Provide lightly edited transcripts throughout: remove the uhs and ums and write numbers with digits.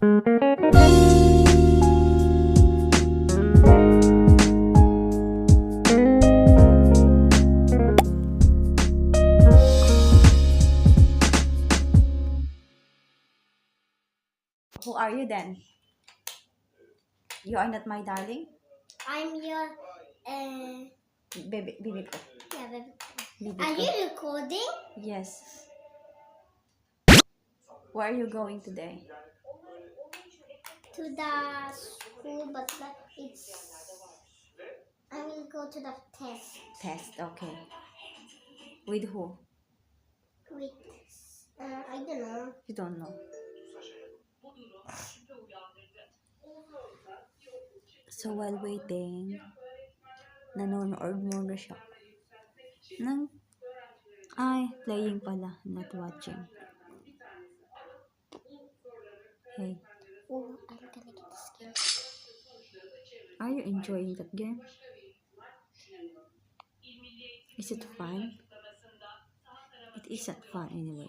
Who are you then? You are not my darling? I'm your Baby ko. yeah, baby. Baby Are ko. you recording? Yes. Where are you going today? To the school, but it's I will go to the test Test, okay. With who? with I don't know. You don't know. So while waiting, nanonood muna siya. Playing pala, not watching. Hey, Oh, I'm gonna get this game. are you enjoying that game? Is it fun? It isn't fun anyway.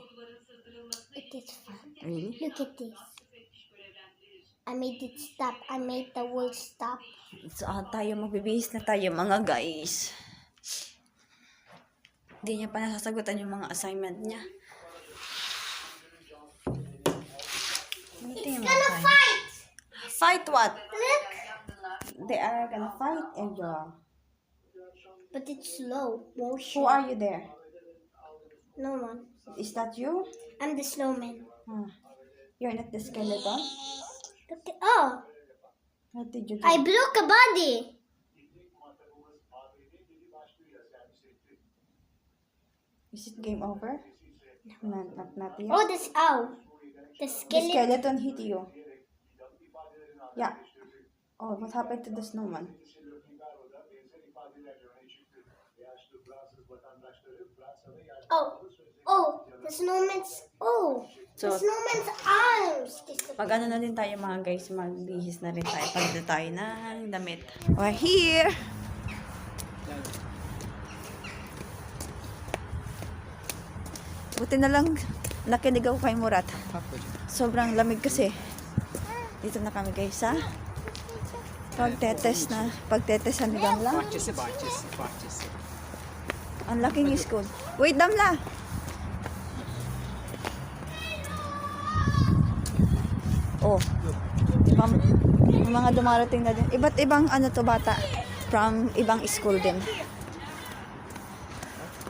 It is fun. Really? Look at this. I made it stop. I made the world stop. So, tayo magbibihis na tayo mga guys. Hindi niya pa nasasagutan yung mga assignment niya. It's gonna fight! Fight what? Look! They are gonna fight, Angel. But it's slow motion. Who are you there? No one. Is that you? I'm the snowman. You're not the skeleton? Look at, oh! What did you do? I broke a body! Is it game over? Not yet. Oh, this ow! The The skeleton. skeleton hit you. Yeah. Oh, what happened to the snowman? Oh, the snowman's. Oh, So, the snowman's arms. pag ano na din tayo mga guys, magbihis na rin tayo. Pagda tayo ng damit. We're here! Buti na lang nakinig ako kay Murat. Sobrang lamig kasi. Dito na kami guys ha. Pagtetest ni Damla. Bahçesi. Ang laking school. Wait, Damla! Oh. Yung mga dumarating na din. Iba't ibang ano to bata. From ibang school din.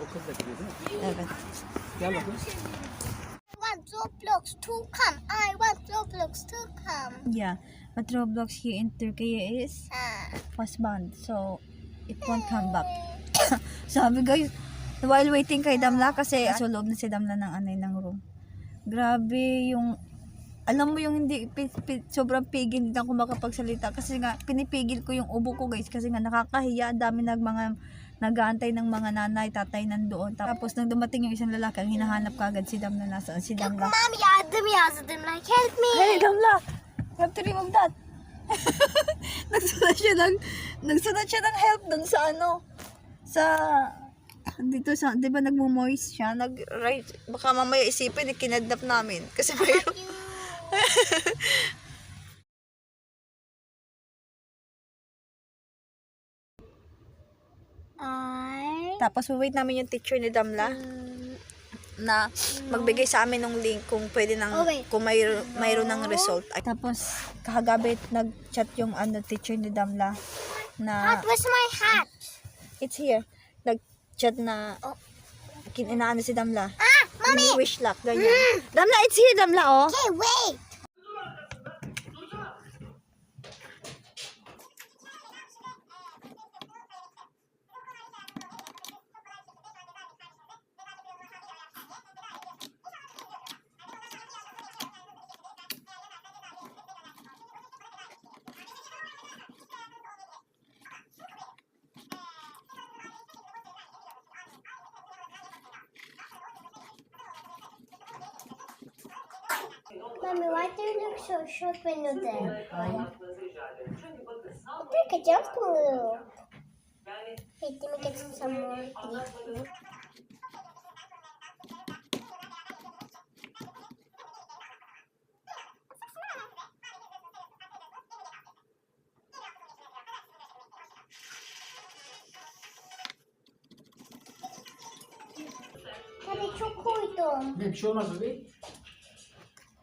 Okul da gidiyor değil mi? Evet. Gel bakayım. I want Roblox to come. I want Roblox to come. Yeah. But Roblox here in Turkey is was banned. So, it won't come back. Sabi guys, while waiting kay Damla kasi sa loob na si Damla ng anay ng room. Grabe yung alam mo yung hindi sobrang pigil hindi ako makapagsalita kasi nga pinipigil ko yung ubo ko guys kasi nga nakakahiya, dami mga nag-aantay ng mga nanay, tatay nandoon. Tapos nang dumating yung isang lalaki, ang hinahanap kagad si Damla, nasaan si Damla. Mommy, yardım yazdım. Like, help me. Hey Damla, you have to remove that. nagsunod siya ng help dun sa ano, sa dito sa, di ba nagmo-moist siya, baka mamaya isipin, kinadnap namin kasi mayroon. Tapos wait namin yung teacher ni Damla na magbigay sa amin ng link kung pwede nang kung mayroon ng result. Tapos kahagabi nag-chat yung teacher ni Damla na Where's my hat? it's here. Nag-chat na inaano si Damla. Mommy. Wish luck, ganyan. Damla, it's here, Damla, oh. Okay, wait. Mommy, why do you look so short when you're there? Take a jump move. Wait, let me get some more glue. Tabii çok koydum. Ne bir şey olmaz bebeğim.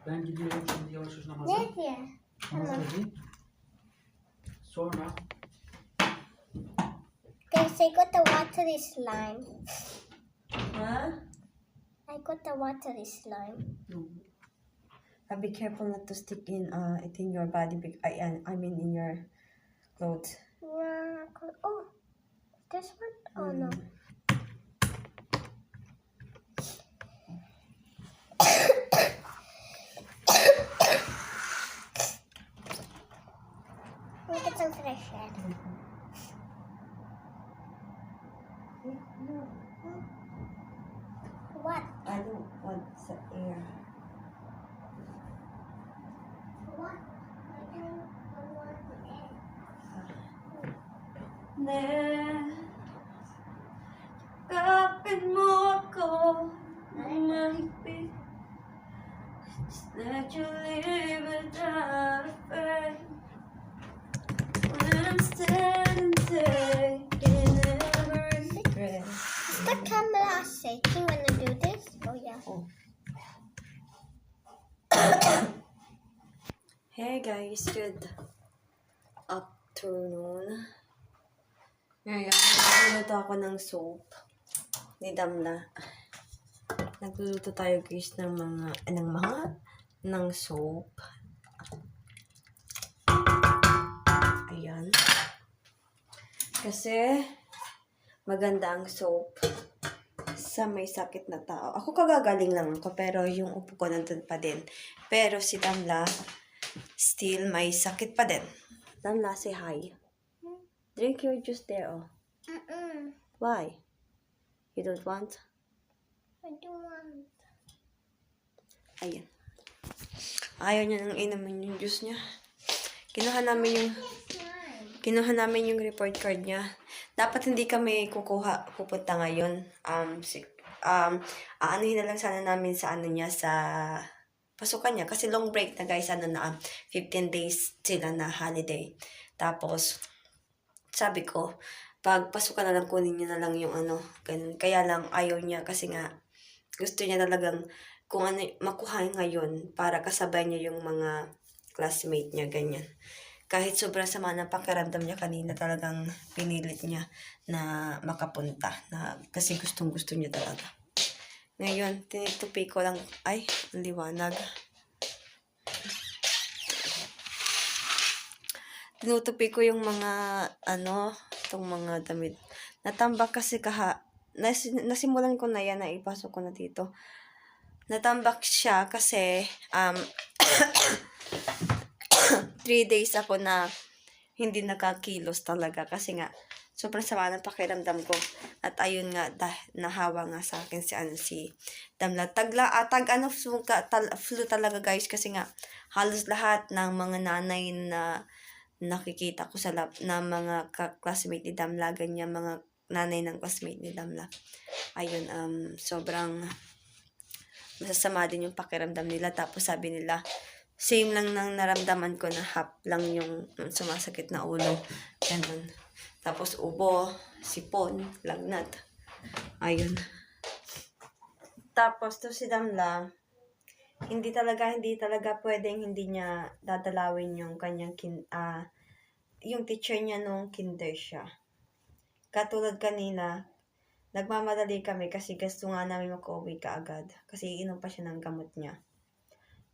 Ben gidiyorum şimdi yavaş yavaş namaza. Nerede? Namaz kılayım. Sonra Guys, I got the watery slime. Huh? I got the watery slime. Be careful not to stick in it in your body. I mean in your clothes. Yeah. Oh, this one? Oh no. Let me get some fresh air. What? I don't want the air. What? I don't want the air. Kapit mo ako ng mahigpit. Just let you live without a faith. When I'm standing, taking every breath. Is the camera shaking when I do this? Oh yeah. Oh. Hey guys, good afternoon. Ngayon, nagluluto ako ng soup ni Damla. Nagluluto tayo guys ng soup. Ayan. Kasi maganda ang soap sa may sakit na tao. Ako kagagaling lang ako, pero yung upo ko nandun pa din. Pero si Damla, still may sakit pa din. Damla, say hi. Drink your juice there, oh. Why? You don't want? I don't want. Ayan. Ayaw niya nang inumin yung juice niya. Kinuha namin yung report card niya. Dapat hindi kami pupunta ngayon. Aanuhin na lang sana namin sa pasukan niya. Kasi long break na guys, 15 days sila na holiday. Tapos, sabi ko, pag pasukan na lang kunin niya na lang yung ganun. Kaya lang ayaw niya kasi nga, gusto niya talagang kung makuha ngayon para kasabay niya yung mga classmate niya, ganyan. Kahit sobrang sama ng pakiramdam niya kanina, talagang pinilit niya na makapunta. Kasi gustong-gusto niya talaga. Ngayon, tinitupi ko lang, ay, ang liwanag. Tinutupi ko yung mga, itong mga damit. Natambak kasi nasimulan ko na yan, na ipasok ko na dito. Natambak siya kasi, 3 days ako na hindi nakakilos talaga kasi nga sobrang sama ng pakiramdam ko. At ayun nga, nahawa nga sa akin si Damla. Flu talaga guys, kasi nga halos lahat ng mga nanay na nakikita ko na mga classmate ni Damla, ganyan, mga nanay ng classmate ni Damla. Ayun, sobrang masasama din yung pakiramdam nila. Tapos sabi nila, same lang nang naramdaman ko, na half lang yung sumasakit na ulo. Ganun. Tapos ubo, sipon, lagnat. Ayun. Tapos to si Damla, hindi talaga pwedeng hindi niya dadalawin yung kanyang yung teacher niya nung kinder siya. Katulad kanina, nagmamadali kami kasi gusto nga namin mag-uwi kaagad. Kasi iinom pa siya ng gamot niya.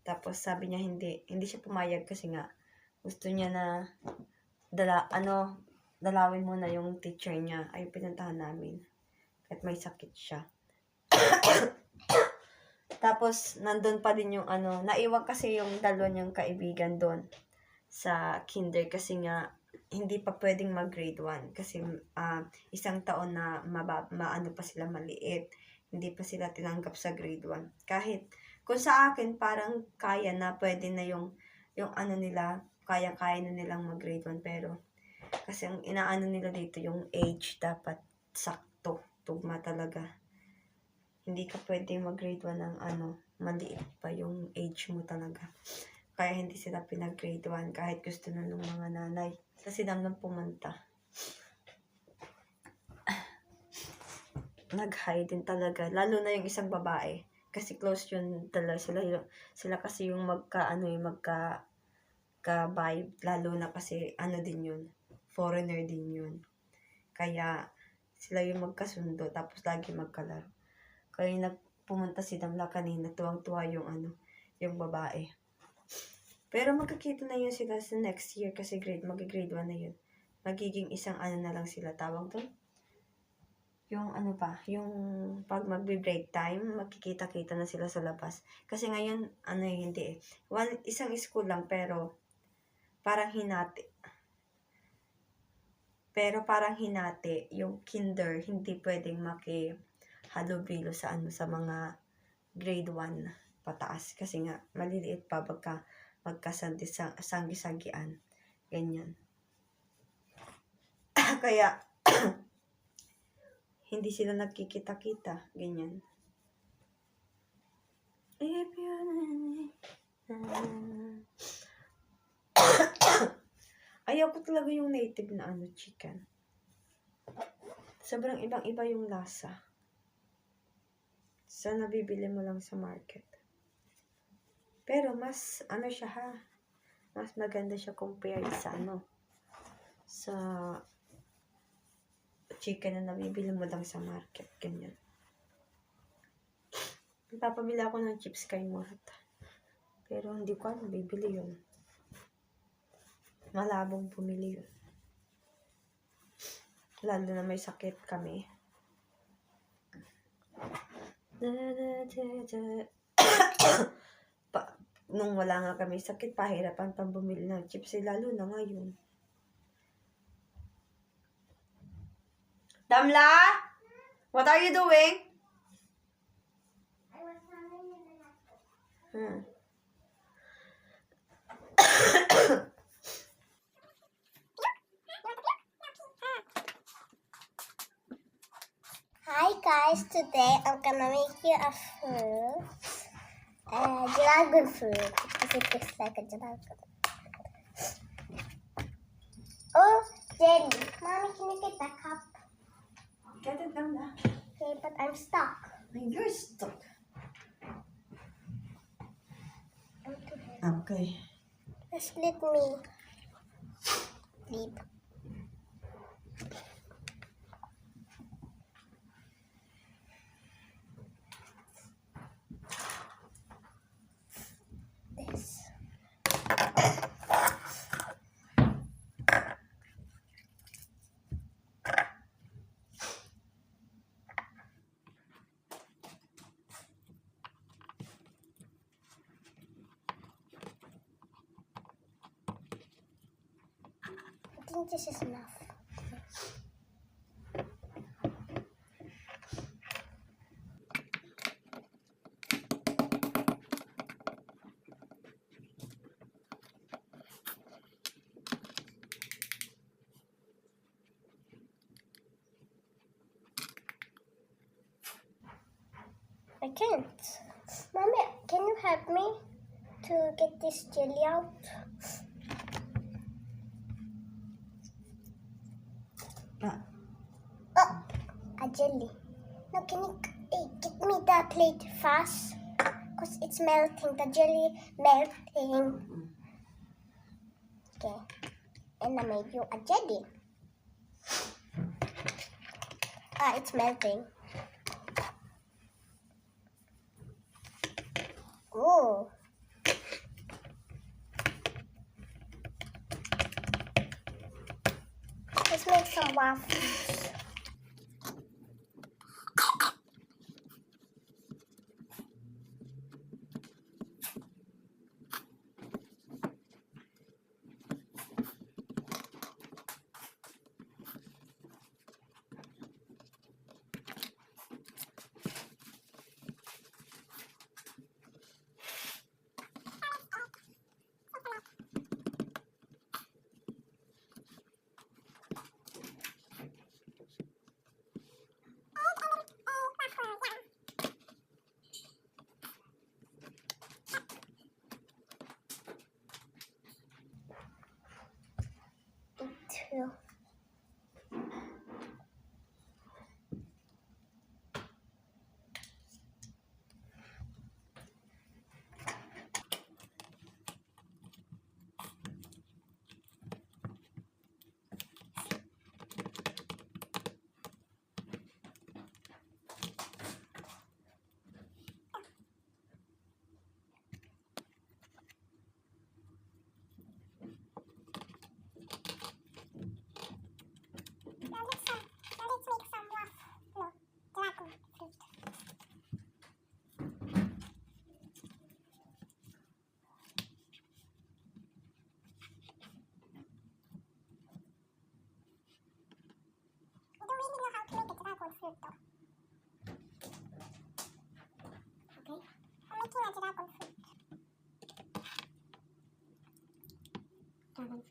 Tapos sabi niya hindi siya pumayag kasi nga gusto niya na dalawin muna yung teacher niya. Ay pinuntahan namin. Kahit may sakit siya. Tapos nandun pa din yung naiwan kasi yung dalawa niyang kaibigan doon sa kinder kasi nga hindi pa pwedeng mag-grade 1 kasi isang taon na maano pa sila, maliit. Hindi pa sila tinanggap sa grade 1. Kahit kung sa akin parang kaya na, pwede na yung nila, kaya na nilang mag-grade 1, pero kasi ang inaano nila dito yung age, dapat sakto, tugma talaga. Hindi ka pwede mag-grade 1 ng maliit pa yung age mo talaga. Kaya hindi sila pinag-grade 1 kahit gusto na ng mga nanay. Kasi damdam pumunta. nag-hi din talaga. Lalo na yung isang babae. Kasi close yun talaga. Sila kasi yung ka-vibe. Lalo na kasi ano din yun. Foreigner din yun. Kaya sila yung magkasundo. Tapos lagi magkalaro. Kaya pumunta si Damla kanina. Tuwang-tuwa yung babae. Pero magkakita na yun sila sa next year. Kasi mag-grade 1 na yun. Magiging isang na lang sila. Tawag doon. Yung yung pag magbe-break time, magkikita-kita na sila sa labas. Kasi ngayon, hindi eh. Isang school lang, pero parang hinati. Pero parang hinati, yung kinder, hindi pwedeng makihalubilo sa sa mga grade 1 pataas. Kasi nga, maliliit pa magkasanggi-sanggian. Ganyan. Kaya, hindi sila nagkikita-kita. Ganyan. Ayaw ko talaga yung native na chicken. Sobrang ibang-iba yung lasa. Sa nabibili mo lang sa market. Pero mas, siya ha. Mas maganda siya compared sa sa chicken na nabibili mo lang sa market. Ganyan. Papabili ako ng chips kay Mart. Pero hindi ko bibili yun. Malabong bumili yun. Lalo na may sakit kami. Nung wala nga kami sakit, pahirapan pang bumili ng chips. Lalo na ngayon. Damla? What are you doing? Hi guys, today I'm gonna make you a fruit. Dragon fruit. Because it looks like a dragon. Oh, jelly. Mommy, can you get the cup? Get it, Damla. Okay, but I'm stuck. You're stuck. I'm too heavy. Okay. Just let me leave. This. I think this is enough. I can't. Mommy, can you help me to get this jelly out? Oh, a jelly. Now, can you get me the plate fast? Because it's melting. The jelly melting. Okay. And I made you a jelly. It's melting. Oh. Let's make some waffles. Can I go?